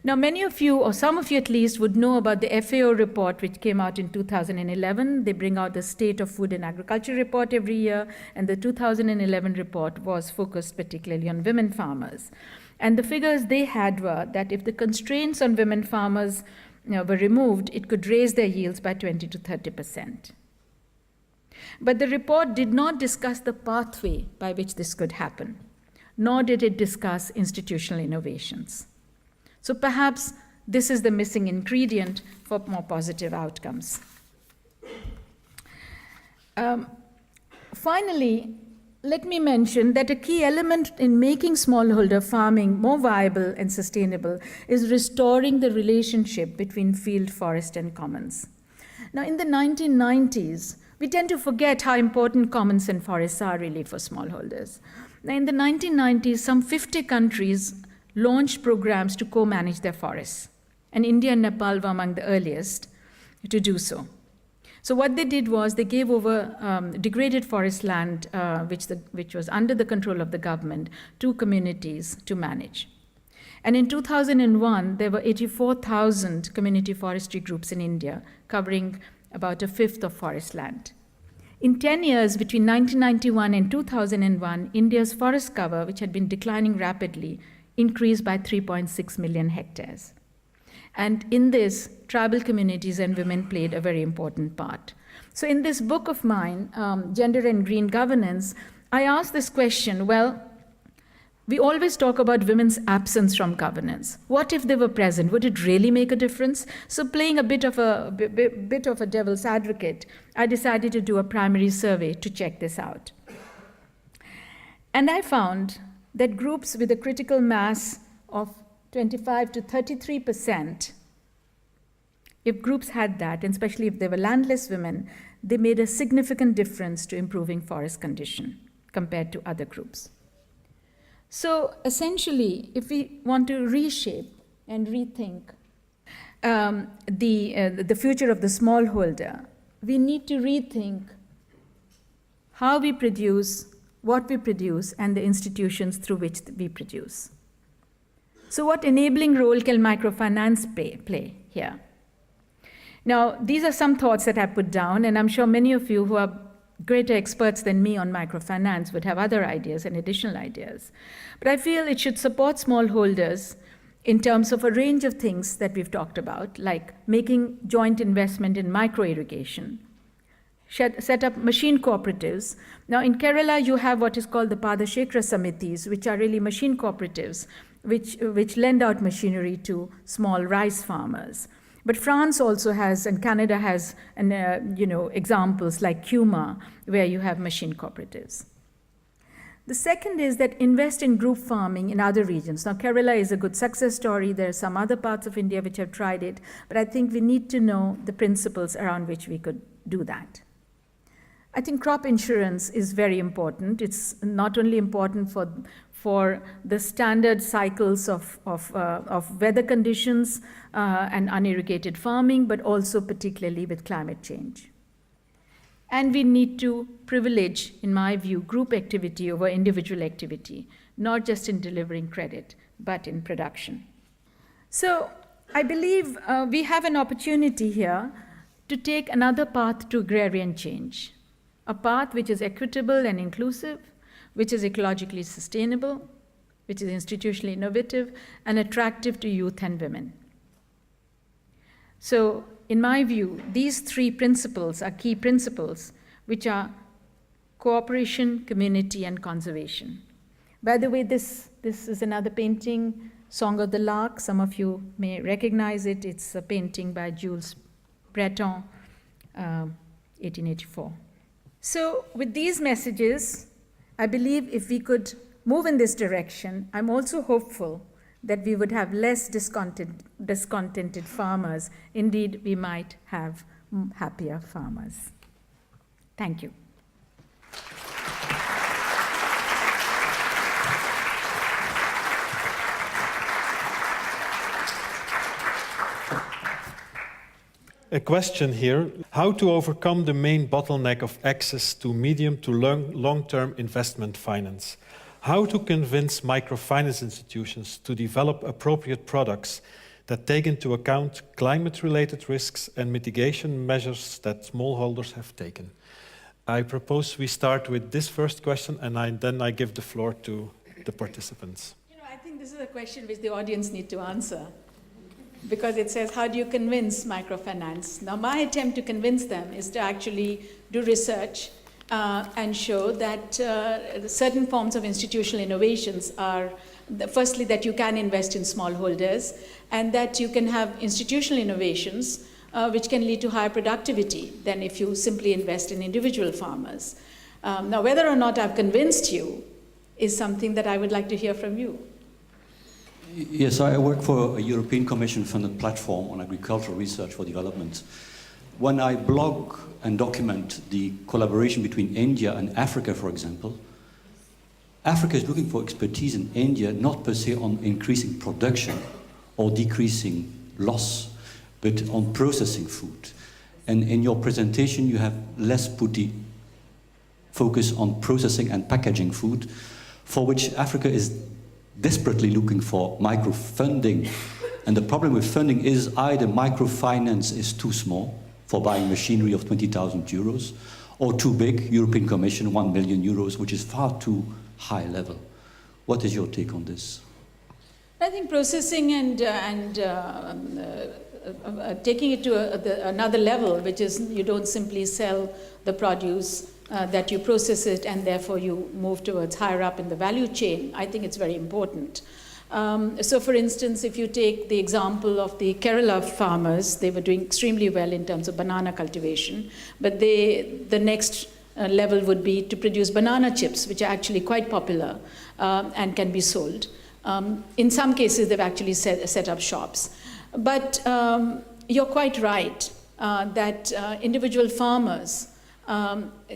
Now, many of you, or some of you at least, would know about the FAO report, which came out in 2011. They bring out the State of Food and Agriculture report every year, and the 2011 report was focused particularly on women farmers. And the figures they had were that if the constraints on women farmers were removed, it could raise their yields by 20 to 30%. But the report did not discuss the pathway by which this could happen, nor did it discuss institutional innovations. So perhaps this is the missing ingredient for more positive outcomes. Finally, let me mention that a key element in making smallholder farming more viable and sustainable is restoring the relationship between field, forest, and commons. Now, in the 1990s, we tend to forget how important commons and forests are really for smallholders. Now, in the 1990s, some 50 countries launched programs to co-manage their forests. And India and Nepal were among the earliest to do so. So what they did was they gave over degraded forest land, which was under the control of the government, to communities to manage. And in 2001, there were 84,000 community forestry groups in India, covering about a fifth of forest land. In 10 years, between 1991 and 2001, India's forest cover, which had been declining rapidly, increased by 3.6 million hectares. And in this, tribal communities and women played a very important part. So in this book of mine, Gender and Green Governance, I asked this question, well, we always talk about women's absence from governance. What if they were present? Would it really make a difference? So playing a bit of a devil's advocate, I decided to do a primary survey to check this out. And I found that groups with a critical mass of 25 to 33%, if groups had that, and especially if they were landless women, they made a significant difference to improving forest condition compared to other groups. So essentially, if we want to reshape and rethink the future of the smallholder, we need to rethink how we produce, what we produce, and the institutions through which we produce. So what enabling role can microfinance play here? Now, these are some thoughts that I put down, and I'm sure many of you who are greater experts than me on microfinance would have other ideas and additional ideas. But I feel it should support smallholders in terms of a range of things that we've talked about, like making joint investment in micro-irrigation, set up machine cooperatives. Now, in Kerala, you have what is called the Padashekra Samitis, which are really machine cooperatives, which lend out machinery to small rice farmers. But France also has, and Canada has, examples like Cuma, where you have machine cooperatives. The second is that invest in group farming in other regions. Now, Kerala is a good success story. There are some other parts of India which have tried it, but I think we need to know the principles around which we could do that. I think crop insurance is very important. It's not only important for the standard cycles of weather conditions and unirrigated farming, but also particularly with climate change. And we need to privilege, in my view, group activity over individual activity, not just in delivering credit, but in production. So I believe we have an opportunity here to take another path to agrarian change, a path which is equitable and inclusive, which is ecologically sustainable, which is institutionally innovative, and attractive to youth and women. So in my view, these three principles are key principles, which are cooperation, community, and conservation. By the way, this is another painting, Song of the Lark. Some of you may recognize it. It's a painting by Jules Breton, 1884. So with these messages, I believe if we could move in this direction, I'm also hopeful that we would have less discontented farmers. Indeed, we might have happier farmers. Thank you. A question here, how to overcome the main bottleneck of access to medium to long-term investment finance? How to convince microfinance institutions to develop appropriate products that take into account climate-related risks and mitigation measures that smallholders have taken? I propose we start with this first question, and then I give the floor to the participants. I think this is a question which the audience need to answer, because it says, how do you convince microfinance? Now, my attempt to convince them is to actually do research and show that certain forms of institutional innovations are, firstly, that you can invest in smallholders, and that you can have institutional innovations which can lead to higher productivity than if you simply invest in individual farmers. Now, whether or not I've convinced you is something that I would like to hear from you. Yes, I work for a European Commission-funded platform on agricultural research for development. When I blog and document the collaboration between India and Africa, for example, Africa is looking for expertise in India, not per se on increasing production or decreasing loss, but on processing food. And in your presentation, you have less put the focus on processing and packaging food, for which Africa is desperately looking for microfunding. And the problem with funding is either microfinance is too small for buying machinery of 20,000 euros, or too big, European Commission, 1 million euros, which is far too high level. What is your take on this? I think processing and taking it to another level, which is you don't simply sell the produce, that you process it and therefore you move towards higher up in the value chain. I think it's very important. So for instance, if you take the example of the Kerala farmers, they were doing extremely well in terms of banana cultivation, but the next level would be to produce banana chips, which are actually quite popular and can be sold. In some cases, they've actually set up shops. But you're quite right that individual farmers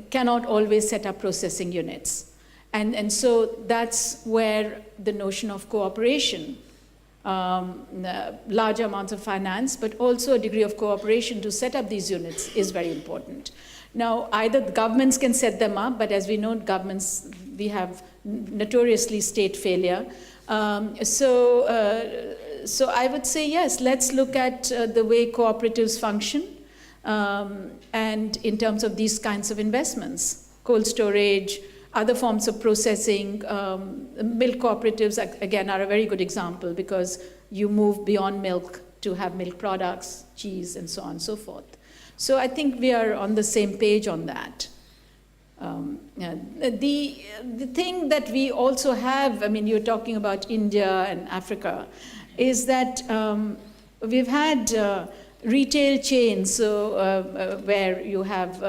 cannot always set up processing units. And so that's where the notion of cooperation, large amounts of finance, but also a degree of cooperation to set up these units is very important. Now, either the governments can set them up, but as we know, governments, we have notoriously state failure. So I would say, yes, let's look at the way cooperatives function, and in terms of these kinds of investments, cold storage, other forms of processing. Milk cooperatives, again, are a very good example because you move beyond milk to have milk products, cheese, and so on and so forth. So I think we are on the same page on that. The thing that we also have, I mean, you're talking about India and Africa, is that we've had retail chains, so where you have,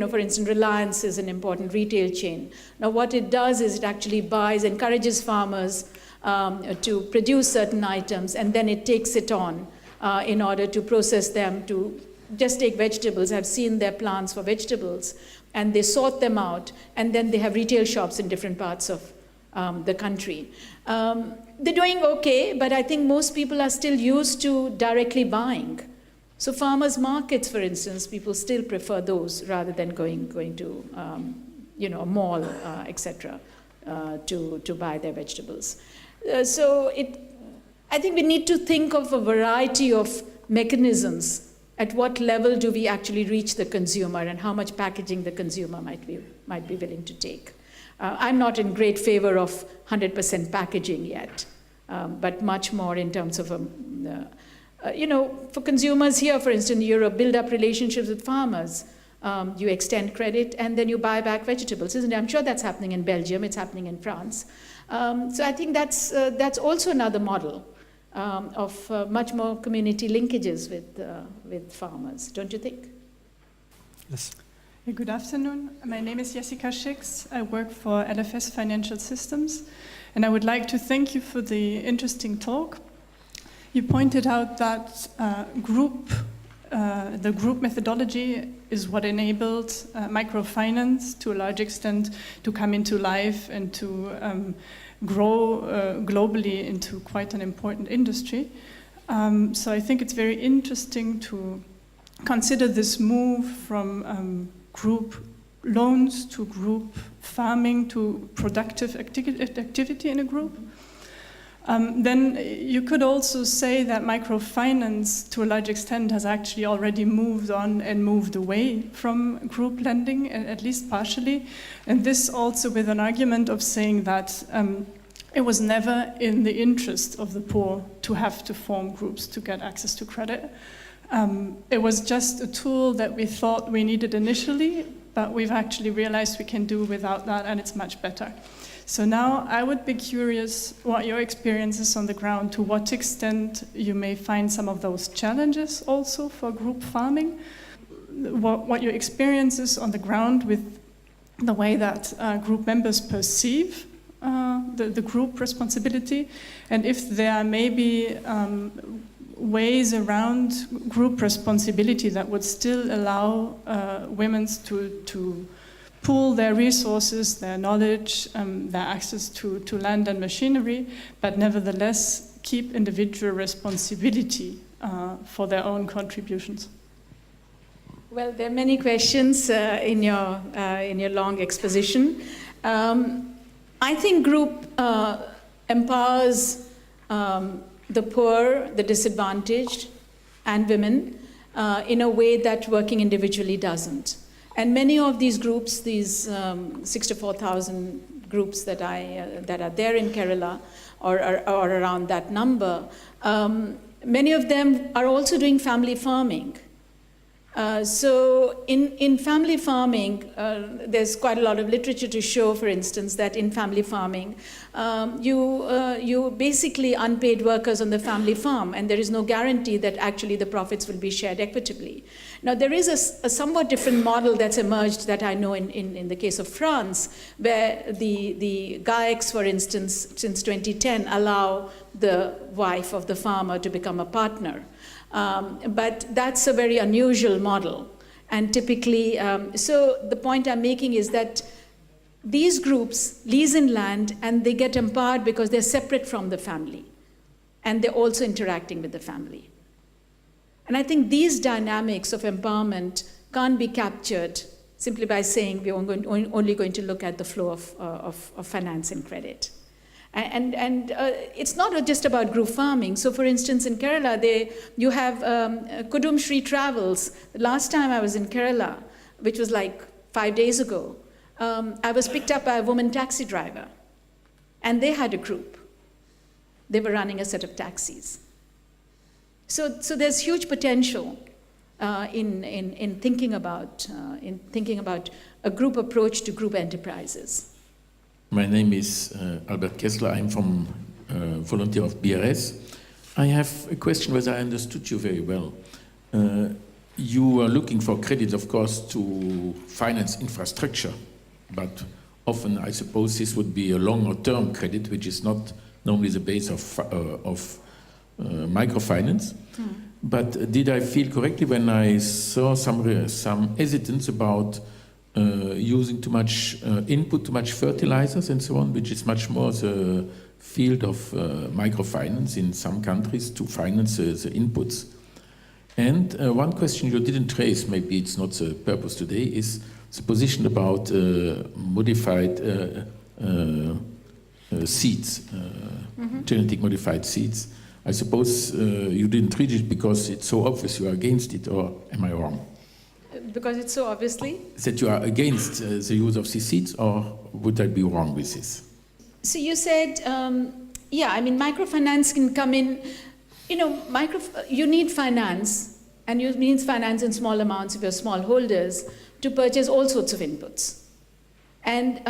for instance, Reliance is an important retail chain. Now, what it does is it actually encourages farmers to produce certain items, and then it takes it on in order to process them. To just take vegetables, I've seen their plants for vegetables, and they sort them out, and then they have retail shops in different parts of the country. They're doing okay, but I think most people are still used to directly buying. So farmers' markets, for instance, people still prefer those rather than going to a mall, etc., to buy their vegetables. I think we need to think of a variety of mechanisms. At what level do we actually reach the consumer, and how much packaging the consumer might be willing to take? I'm not in great favor of 100% packaging yet, but much more in terms of for consumers here, for instance, in Europe, build up relationships with farmers. You extend credit and then you buy back vegetables, isn't it? I'm sure that's happening in Belgium, it's happening in France. So I think that's also another model of much more community linkages with farmers, don't you think? Yes. Good afternoon. My name is Jessica Schicks. I work for LFS Financial Systems, and I would like to thank you for the interesting talk. You pointed out that the group methodology is what enabled microfinance to a large extent to come into life and to grow globally into quite an important industry. So I think it's very interesting to consider this move from group loans to group farming to productive activity in a group. Then you could also say that microfinance, to a large extent, has actually already moved on and moved away from group lending, at least partially. And this also with an argument of saying that it was never in the interest of the poor to have to form groups to get access to credit. It was just a tool that we thought we needed initially, but we've actually realized we can do without that, and it's much better. So now I would be curious what your experience is on the ground, to what extent you may find some of those challenges also for group farming, what your experience is on the ground with the way that group members perceive the group responsibility, and if there are maybe ways around group responsibility that would still allow women to pool their resources, their knowledge, their access to land and machinery, but nevertheless keep individual responsibility for their own contributions. Well, there are many questions in your long exposition. I think group empowers the poor, the disadvantaged, and women in a way that working individually doesn't. And many of these groups, these 64,000 groups that are there in Kerala, or around that number, many of them are also doing family farming. So in family farming, there's quite a lot of literature to show, for instance, that in family farming, you basically unpaid workers on the family farm, and there is no guarantee that actually the profits will be shared equitably. Now, there is a somewhat different model that's emerged that I know in the case of France, where the GAECs, for instance, since 2010, allow the wife of the farmer to become a partner. But that's a very unusual model. And typically, so the point I'm making is that these groups lease in land and they get empowered because they're separate from the family. And they're also interacting with the family. And I think these dynamics of empowerment can't be captured simply by saying we're only going to look at the flow of finance and credit. And it's not just about group farming. So, for instance, in Kerala, you have Kudum Shri Travels. The last time I was in Kerala, which was like 5 days ago, I was picked up by a woman taxi driver. And they had a group. They were running a set of taxis. So there's huge potential in thinking about a group approach to group enterprises. My name is Albert Kessler. I'm from volunteer of BRS. I have a question whether I understood you very well. You are looking for credit, of course, to finance infrastructure, but often I suppose this would be a longer-term credit, which is not normally the base of microfinance. But did I feel correctly when I saw some hesitance about using too much input, too much fertilizers and so on, which is much more the field of microfinance in some countries to finance the inputs? And one question you didn't raise, maybe it's not the purpose today, is the position about modified seeds, genetic modified seeds. I suppose you didn't read it because it's so obvious you are against it, or am I wrong? Because it's so obviously? That you are against the use of these seeds, or would I be wrong with this? So you said, yeah, I mean, microfinance can come in you need finance, and you need finance in small amounts if you're smallholders, to purchase all sorts of inputs. And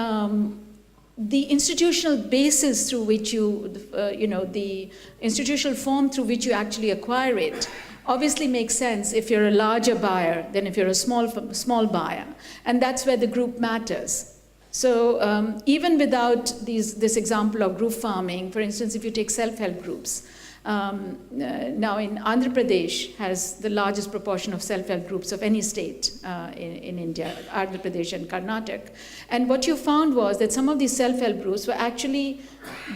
the institutional basis through which the institutional form through which you actually acquire it obviously makes sense if you're a larger buyer than if you're a small buyer. And that's where the group matters. So even without this example of group farming, for instance, if you take self-help groups, now in Andhra Pradesh has the largest proportion of self-help groups of any state in India, Andhra Pradesh and Karnataka. And what you found was that some of these self-help groups were actually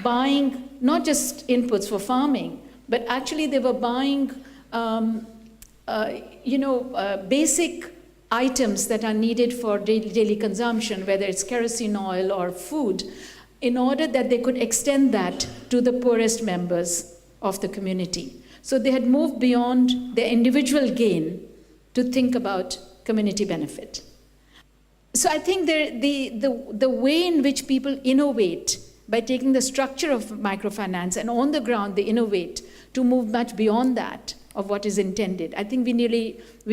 buying not just inputs for farming, but actually they were buying basic items that are needed for daily consumption, whether it's kerosene oil or food, in order that they could extend that to the poorest members of the community. So they had moved beyond their individual gain to think about community benefit. So I think the way in which people innovate by taking the structure of microfinance and on the ground they innovate to move much beyond that of what is intended. I think we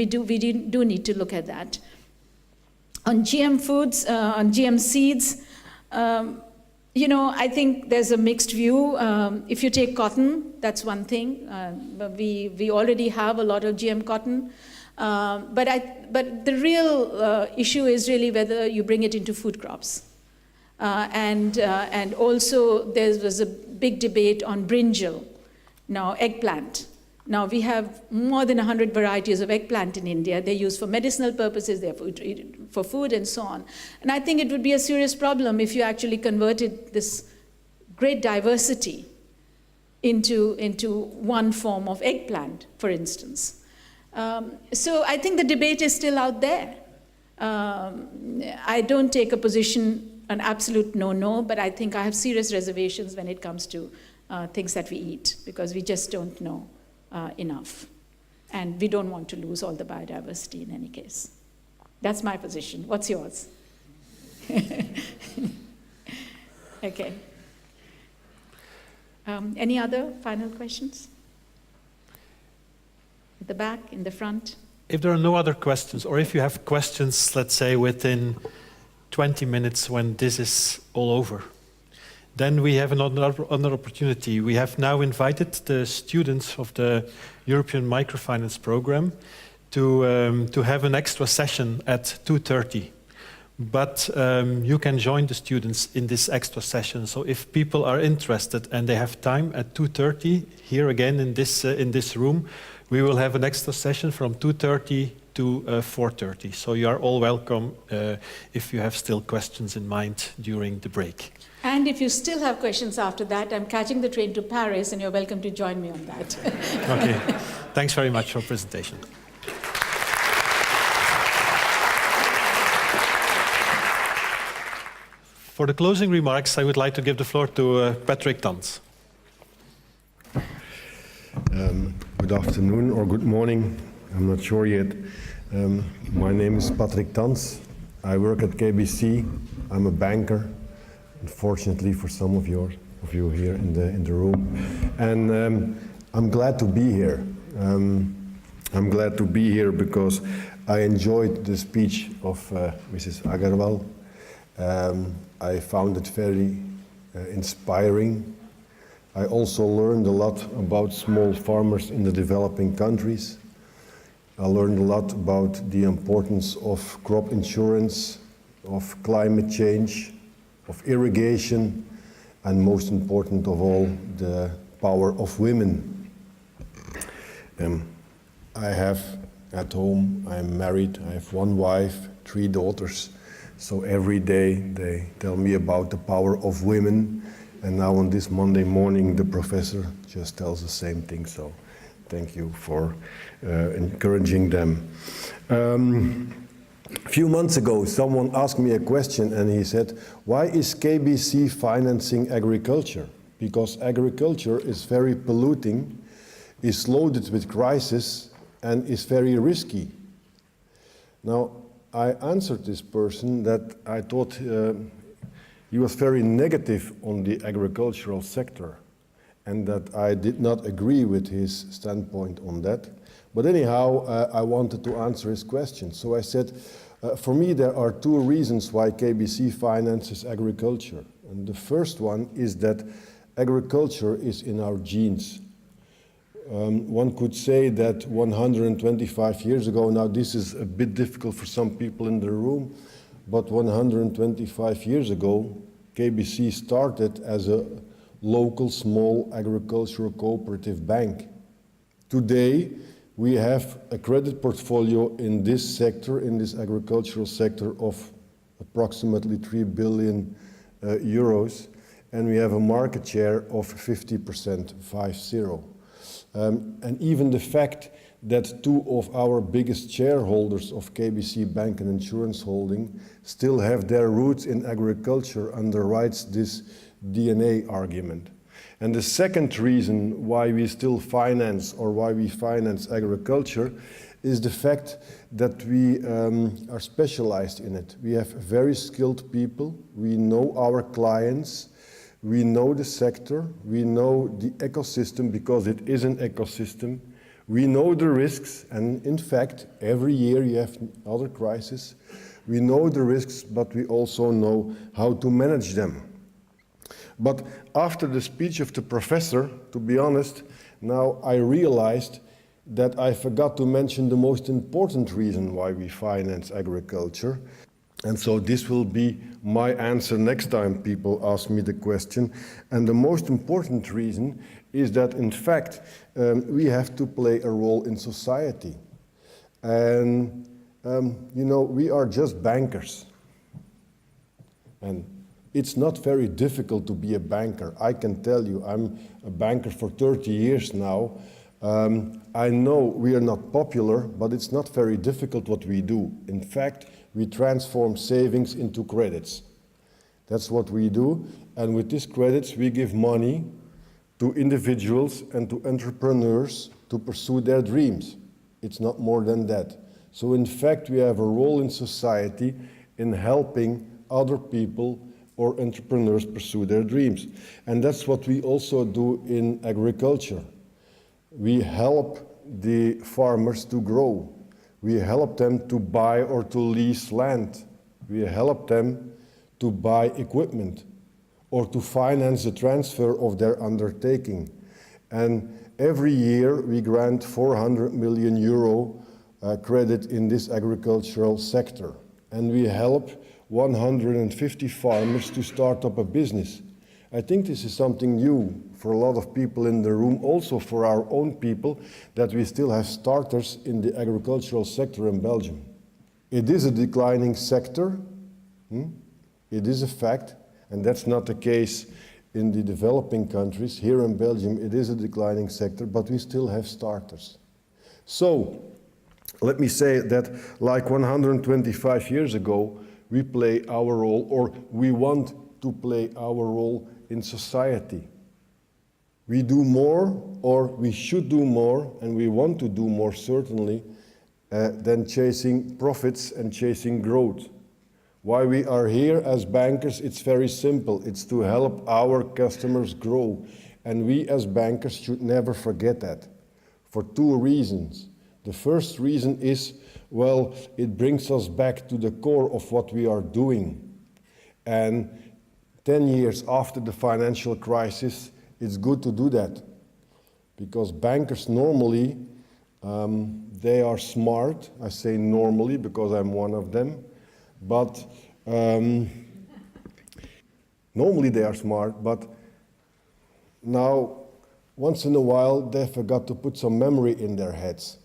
do need to look at that. On GM foods, on GM seeds, I think there's a mixed view. If you take cotton, that's one thing. We already have a lot of GM cotton. But the real issue is really whether you bring it into food crops. And also there was a big debate on brinjal, now eggplant. Now we have more than 100 varieties of eggplant in India. They're used for medicinal purposes, they're for food and so on. And I think it would be a serious problem if you actually converted this great diversity into one form of eggplant, for instance. So I think the debate is still out there. I don't take a position, an absolute no, but I think I have serious reservations when it comes to things that we eat, because we just don't know enough. And we don't want to lose all the biodiversity in any case. That's my position. What's yours? Okay. Any other final questions? At the back, in the front? If there are no other questions, or if you have questions, let's say within 20 minutes when this is all over, then we have another opportunity. We have now invited the students of the European Microfinance Program to have an extra session at 2:30. But you can join the students in this extra session. So if people are interested and they have time at 2:30, here again in this room, we will have an extra session from 2:30 to 4:30. So you are all welcome if you have still questions in mind during the break. And if you still have questions after that, I'm catching the train to Paris, and you're welcome to join me on that. Okay, thanks very much for your presentation. For the closing remarks, I would like to give the floor to Patrick Tans. Good afternoon or good morning, I'm not sure yet. My name is Patrick Tans. I work at KBC. I'm a banker, unfortunately for some of you here in the room. And I'm glad to be here. I'm glad to be here because I enjoyed the speech of Mrs. Agarwal. I found it very inspiring. I also learned a lot about small farmers in the developing countries. I learned a lot about the importance of crop insurance, of climate change, of irrigation, and most important of all, the power of women. I have at home, I'm married, I have one wife, 3 daughters. So every day they tell me about the power of women. And now on this Monday morning, the professor just tells the same thing. So thank you for encouraging them. A few months ago, someone asked me a question and he said, why is KBC financing agriculture? Because agriculture is very polluting, is loaded with crisis, and is very risky. Now, I answered this person that I thought he was very negative on the agricultural sector. and that I did not agree with his standpoint on that. But anyhow, I wanted to answer his question. So I said, for me, there are two reasons why KBC finances agriculture. And the first one is that agriculture is in our genes. One could say that 125 years ago, now this is a bit difficult for some people in the room, but 125 years ago, KBC started as a local small agricultural cooperative bank. Today, we have a credit portfolio in this sector, in this agricultural sector, of approximately 3 billion euros, and we have a market share of 50%, 50. And even the fact that two of our biggest shareholders of KBC Bank and Insurance Holding still have their roots in agriculture underwrites this DNA argument. And the second reason why we still finance, or why we finance agriculture, is the fact that we are specialized in it. We have very skilled people, we know our clients, we know the sector, we know the ecosystem because it is an ecosystem, we know the risks, and in fact, every year you have other crises. We know the risks, but we also know how to manage them. But after the speech of the professor, to be honest, now I realized that I forgot to mention the most important reason why we finance agriculture. And so this will be my answer next time people ask me the question. And the most important reason is that, in fact, we have to play a role in society. And, you know, we are just bankers. And it's not very difficult to be a banker. I can tell you, I'm a banker for 30 years now. I know we are not popular, but it's not very difficult what we do. In fact, we transform savings into credits. That's what we do. And with these credits, we give money to individuals and to entrepreneurs to pursue their dreams. It's not more than that. So in fact, we have a role in society in helping other people or entrepreneurs pursue their dreams. And that's what we also do in agriculture. We help the farmers to grow. We help them to buy or to lease land. We help them to buy equipment or to finance the transfer of their undertaking. And every year we grant 400 million euro credit in this agricultural sector. And we help 150 farmers to start up a business. I think this is something new for a lot of people in the room, also for our own people, that we still have starters in the agricultural sector in Belgium. It is a declining sector, it is a fact, and that's not the case in the developing countries. Here in Belgium it is a declining sector, but we still have starters. So, let me say that like 125 years ago, we play our role, or we want to play our role in society. We do more, or we should do more, and we want to do more certainly, than chasing profits and chasing growth. Why we are here as bankers, it's very simple. It's to help our customers grow. And we as bankers should never forget that, for two reasons. The first reason is, well, it brings us back to the core of what we are doing. And 10 years after the financial crisis, it's good to do that. Because bankers normally, they are smart. I say normally because I'm one of them. But normally they are smart, but now, once in a while, they forgot to put some memory in their heads.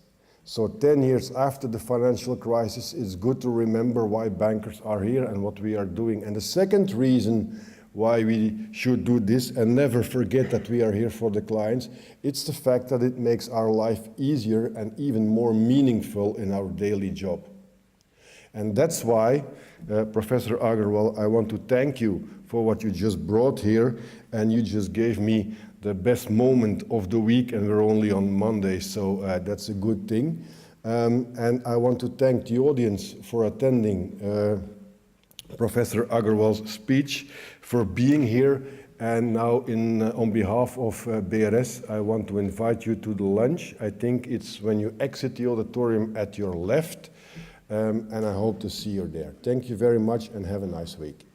So 10 years after the financial crisis, it's good to remember why bankers are here and what we are doing. And the second reason why we should do this and never forget that we are here for the clients, it's the fact that it makes our life easier and even more meaningful in our daily job. And that's why, Professor Agarwal, I want to thank you for what you just brought here, and you just gave me the best moment of the week, and we're only on Monday, so that's a good thing. And I want to thank the audience for attending Professor Agarwal's speech, for being here, And now, on behalf of BRS, I want to invite you to the lunch. I think it's when you exit the auditorium at your left, and I hope to see you there. Thank you very much and have a nice week.